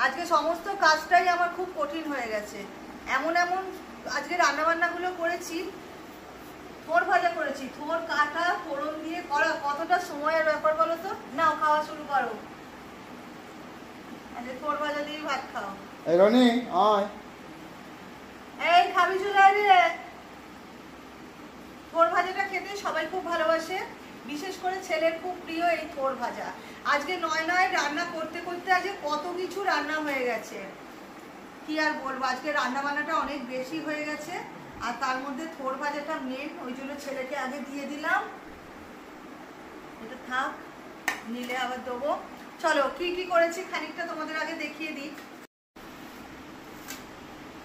আজকে সমস্ত কাজটাই আমার খুব কঠিন হয়ে গেছে। এমন এমন আজকে রান্নাবান্নাগুলো করেছি। থোর ভাজা করেছি, থোর কাটা ফোড়ন দিয়ে করা, কতটা সময়ের ব্যাপার বলো তো। নাও খাওয়া শুরু করো, আজকে থোর ভাজা দিয়ে ভাত খাও। এই রনি আয়, এই খাবি চলে আয় রে। থোর ভাজাটা খেতে সবাই খুব ভালোবাসে, বিশেষ করে ছেলের খুব প্রিয় এই থোর ভাজা। আজকে নয় নয় রান্না করতে করতে আজকে কত কিছু রান্না হয়ে গেছে, কি আর বলবো। আজকে রান্না বান্নাটা অনেক বেশি হয়ে গেছে, আর তার মধ্যে থোর ভাজাটা মেন, ওই জন্য ছেলেকে আগে দিয়ে দিলাম। এটা থাক, নিলে আবার দেবো। চলো কি কি করেছি খানিকটা তোমাদের আগে দেখিয়ে দিই।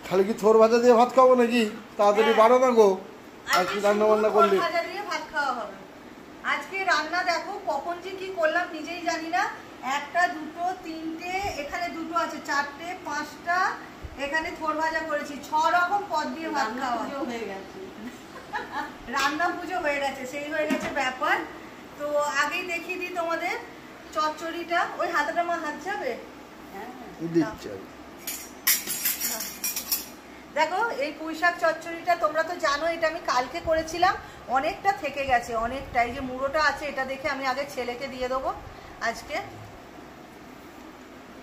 খালি কি থোর ভাজা দিয়ে ভাত খাবো নাকি? তাড়াতাড়ি বাড়ো না গো, আর কি রান্না বান্না করলি? থোর ভাজা দিয়ে ভাত খাওয়া হবে আজকে। রান্না দেখো কখন যে কি করলাম নিজেই জানি না। একটা দুটো তিনটে, এখানে দুটো আছে, চারটে পাঁচটা, এখানে থোর ভাজা করেছি। 6 রকম পদ দিয়ে ভাত খাওয়া হয়ে গেছে। রান্না পুজো হয়ে গেছে, সেই হয়ে গেছে ব্যাপার। তো আগেই দেখিয়ে দিই তোমাদের চচ্চড়িটা। ওই হাতাটা মা হাত যাবে, দেখো এই পুঁইশাক চচ্চড়িটা তোমরা তো জানো, এটা আমি কালকে করেছিলাম, অনেকটা থেকে গেছে, অনেকটা। এই যে মুড়োটা আছে, এটা দেখে আমি আগে ছেলেকে দিয়ে দেবো আজকে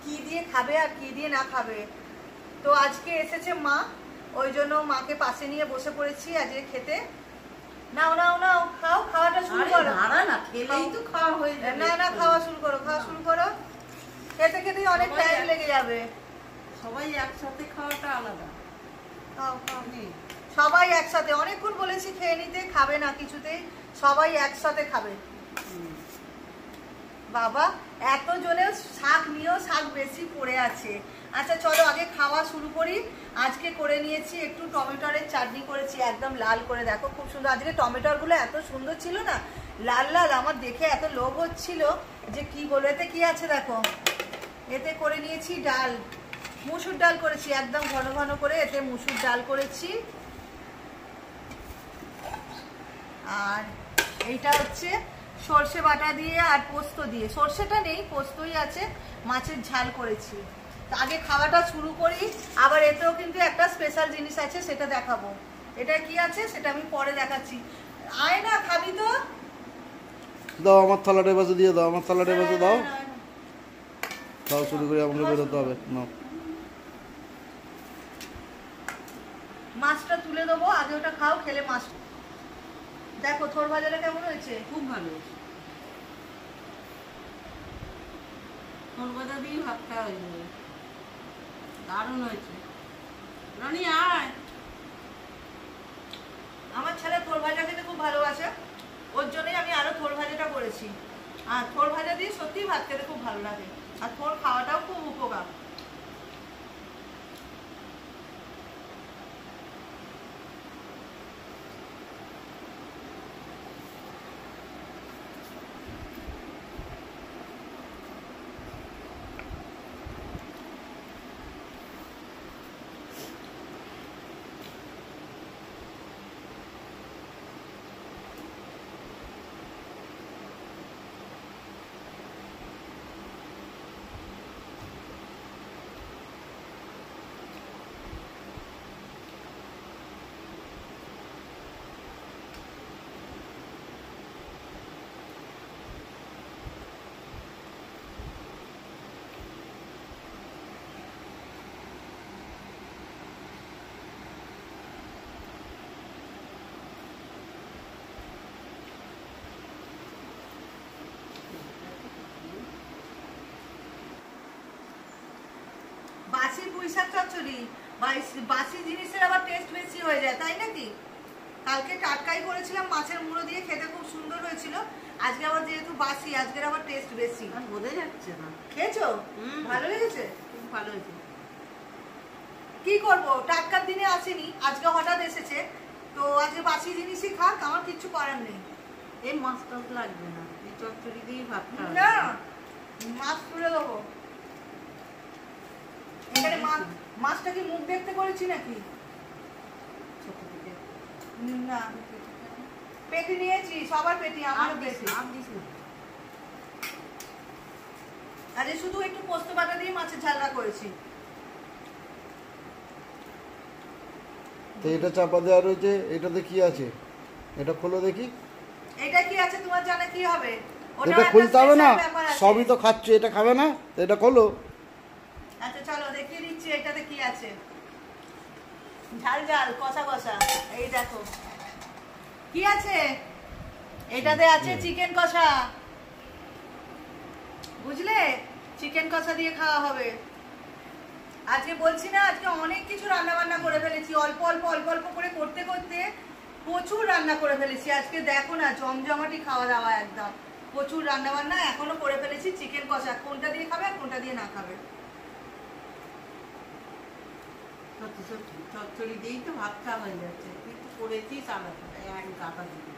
কি দিয়ে খাবে আর কি দিয়ে না খাবে। তো আজকে এসেছে মা, ওই জন্য মাকে পাশে নিয়ে বসে পড়েছি আজকে খেতে। নাও নাও নাও, খাও, খাওয়াটা শুরু করো। না খেলেই তো খাওয়া হয়ে যাবে। না না, খাওয়া শুরু করো, খাওয়া শুরু করো। খেতে খেতে অনেক টাইম লেগে যাবে। সবাই একসাথে খাওয়াটা আলাদা। খাও খাও, সবাই একসাথে। অনেকক্ষণ বলেছি খেয়ে নিতে, খাবে না কিছুতেই, সবাই একসাথে খাবে। বাবা এত জনের শাক নিয়েও শাক বেশি পড়ে আছে। আচ্ছা চলো আগে খাওয়া শুরু করি। আজকে করে নিয়েছি একটু টমেটোরের চাটনি করেছি, একদম লাল করে, দেখো খুব সুন্দর। আজকে টমেটোরগুলো এত সুন্দর ছিল না, লাল লাল, আমার দেখে এত লোভ হচ্ছিল যে কি বলবো। এতে কি আছে দেখো, এতে করে নিয়েছি ডাল, মুসুর ডাল করেছি, একদম ঘন ঘন করে এতে মুসুর ডাল করেছি। আর এইটা হচ্ছে সর্ষে বাটা দিয়ে আর পোস্ত দিয়ে, সর্ষেটা নেই পোস্তই আছে, মাছের ঝাল করেছি। আগে খাওয়াটা শুরু করি। আবার এতেও কিন্তু একটা স্পেশাল জিনিস আছে, সেটা দেখাবো। এটা কি আছে সেটা আমি পরে দেখাচ্ছি। আয় না, খাবি তো? দাও আমার থালাটা বাজে দিয়ে দাও, আমার থালাটা বাজে দাও। খাওয়া শুরু করে আমাকে বেরোতে হবে। নাও মাছটা তুলে দেবো, আগে ওটা খাও, খেলে মাছ। দেখো থোর ভাজাটা কেমন হয়েছে? খুব ভালো। থোর ভাজা দিয়ে ভাত খাওয়া হয়ে যাবে, দারুণ হয়েছে। রনি আয়। আমার ছেলে থোর ভাজা খেতে খুব ভালোবাসে, ওর জন্যই আমি আরো থোর ভাজাটা করেছি। আর থোর ভাজা দিয়ে সত্যিই ভাত খেতে খুব ভালো লাগে, আর থোর খাওয়াটাও খুব উপকার। বাসি পুঁইশাক চচ্চড়ি, বাসি জিনিসের আবার টেস্ট বেশি হয়ে যায়, তাই নাকি? কালকে টাটকাই করেছিলাম মাছের মুড়ো দিয়ে, খেতে খুব সুন্দর হয়েছিল। আজকে আবার যেহেতু বাসি, আজকের আবার টেস্ট বেশি। আর বোঝা যাচ্ছে না। খেয়েছো? ভালো লেগেছে? খুব ভালো হয়েছে। কি করবো, টাটকার দিনে আসেনি, আজকে হঠাৎ এসেছে, তো আজকে বাসি জিনিসই খাক, আমার কিচ্ছু করার নেই। এই মাছ টাছ লাগবে না, এই চচ্চড়ি দিয়েই ভাত খাওয়া। না, মাছ তুলে দেবো। এখানে মাছটা কি মুখ দেখতে করেছি নাকি? না, পেটি নিয়েছি, সবার পেটি, আমারও পেটি। আজকে শুধু একটু পোস্ত বাটা দিয়ে মাছের ঝালটা করে করেছি। তো এটা চাপা দেওয়া রয়েছে, এটাতে কি আছে এটা খোলো দেখি। এটা কি আছে তোমার জানা কি হবে? ওটা এটা একটা খুলতে হবে না, special ব্যাপার আছে। সবই তো খাচ্ছে, এটা খাবে না, তো এটা খোলো। আচ্ছা চলো দেখিয়ে দিচ্ছি এটাতে কি আছে। ঝাল ঝাল কষা কষা, এই দেখো কি আছে। এটাতে আছে চিকেন কষা, বুঝলে? চিকেন কষা দিয়ে খাওয়া হবে। আজকে বলছি না, আজকে অনেক কিছু রান্না বান্না করে ফেলেছি, অল্প অল্প অল্প অল্প করে করতে করতে প্রচুর রান্না করে ফেলেছি। আজকে দেখো না জমজমাটি খাওয়া দাওয়া, একদম প্রচুর রান্না বান্না এখনো করে ফেলেছি। চিকেন কষা কোনটা দিয়ে খাবে আর কোনটা দিয়ে না খাবে। সত্যি সত্যি চচ্চড়ি দিয়েই তো ভাত খাওয়া হয়ে যাচ্ছে, কিন্তু করেছিস আলাদা এক গাটা দিবি।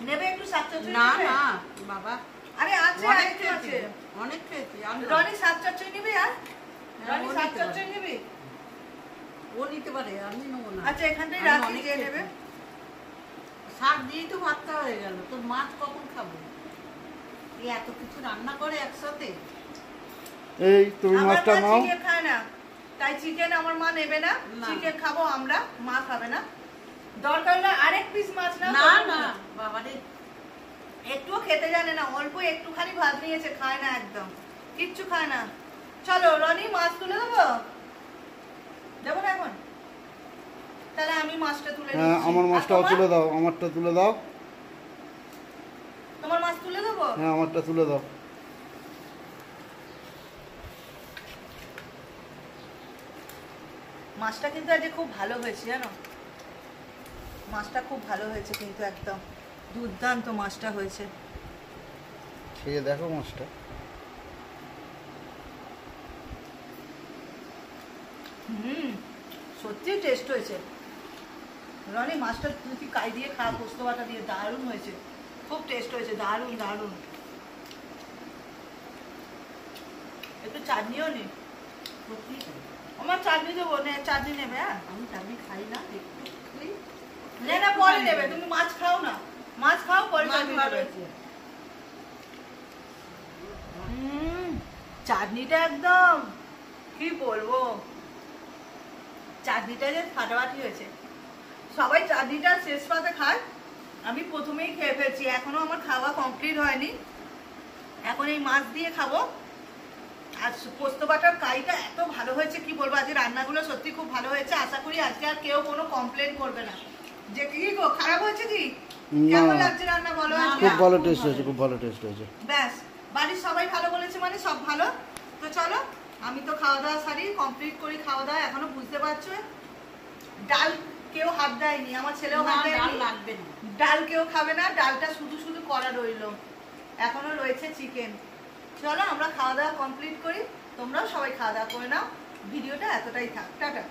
নেবে একটু শাক চচ্চড়ি না নেবে? না বাবা, আরে আছে অনেক একটু খেয়েছি, আছে। অনেক খেয়েছি। আর না। রনি শাক চচ্চড়ি নিবি? আর হ্যাঁ, রনি ও শাক নিতে চচ্চড়ি পারে। নিবি? ও নিতে পারে, আমি নেবো না। আচ্ছা এখানটাই আমি রাখি, অনেক যে খেয়েছি। নেবে। শাক দিয়েই তো ভাত খাওয়া হয়ে গেল, তোর মাছ কখন খাবো? এই এত কিছু রান্না করে একসাথে। এই তুমি আমার মাছটা মা নাও। চিকেন খায় না, তাই চিকেন আমার মা নেবে না। না। চিকেন খাবো আমরা, মা খাবে না। দরকার হলে আরেক পিস মাছ না। না না বাবারে, একটুও খেতে জানে না, অল্প একটুখানি ভাত নিয়েছে, খায় না একদম, কিচ্ছু খায় না। চলো রনি মাছ তুলে দেবো, দেবো না এখন? তাহলে আমি মাছটা তুলে হ্যাঁ দিচ্ছি। আমার আর মাছটাও তোমার? তুলে দাও, আমারটা তুলে দাও। তোমার মাছ তুলে দেবো? হ্যাঁ আমারটা তুলে দাও। মাছটা কিন্তু আজকে খুব ভালো হয়েছে জানো, মাছটা খুব ভালো হয়েছে কিন্তু, একদম দুর্দান্ত মাছটা হয়েছে। খেয়ে দেখো মাছটা। হুম, সত্যি টেস্ট হয়েছে। রনি মাছটা তুই কি কাই দিয়ে খা, পোস্ত বাটা দিয়ে, দারুণ হয়েছে, খুব টেস্ট হয়েছে, দারুণ দারুণ। একটু চাটনিও নে, সত্যি তাই। আমার চাটনি দেবো, নে চাটনি নেবে? হ্যাঁ আমি চাবি খাই না, একটু খাই। নে না পরে নেবে, তুমি মাছ খাও না, মাছ খাও পরে মাছ চাটনি ভালো নেবে। হয়েছে। চাটনিটা একদম কি বলবো, চাটনিটা যে ফাটাফাটি হয়েছে। সবাই চাটনিটা শেষ পাতে খায়, আমি প্রথমেই খেয়ে ফেলছি, এখনো আমার খাওয়া কমপ্লিট হয়নি। এখন এই মাছ দিয়ে খাবো। আর পোস্ত বাটার কাইটা এত ভালো হয়েছে কি বলবো, আজকে রান্নাগুলো সত্যি খুব ভালো হয়েছে। আশা করি আজকে আর কেউ কোনো কমপ্লেন করবে না যে কি গো খারাপ হয়েছে কি, না। কেমন লাগছে রান্না বলো না, আজকে? খুব ভালো খুব টেস্ট ভালো। হয়েছে, খুব ভালো টেস্ট হয়েছে। ব্যাস, বাড়ির সবাই ভালো বলেছে মানে সব ভালো। তো চলো আমি তো খাওয়া দাওয়া সারি, কমপ্লিট করি খাওয়া দাওয়া। এখনো বুঝতে পারছো ডাল কেউ হাত দেয়নি, আমার ছেলেও না, হাত ডাল দেয়নি। লাগবে না। ডাল কেউ খাবে না, ডালটা শুধু শুধু করা রইলো। এখনো রয়েছে চিকেন। চলো আমরা খাওয়া দাওয়া কমপ্লিট করি, তোমরাও সবাই খাওয়া দাওয়া করে নাও। ভিডিওটা এতটাই থাক, টাটা।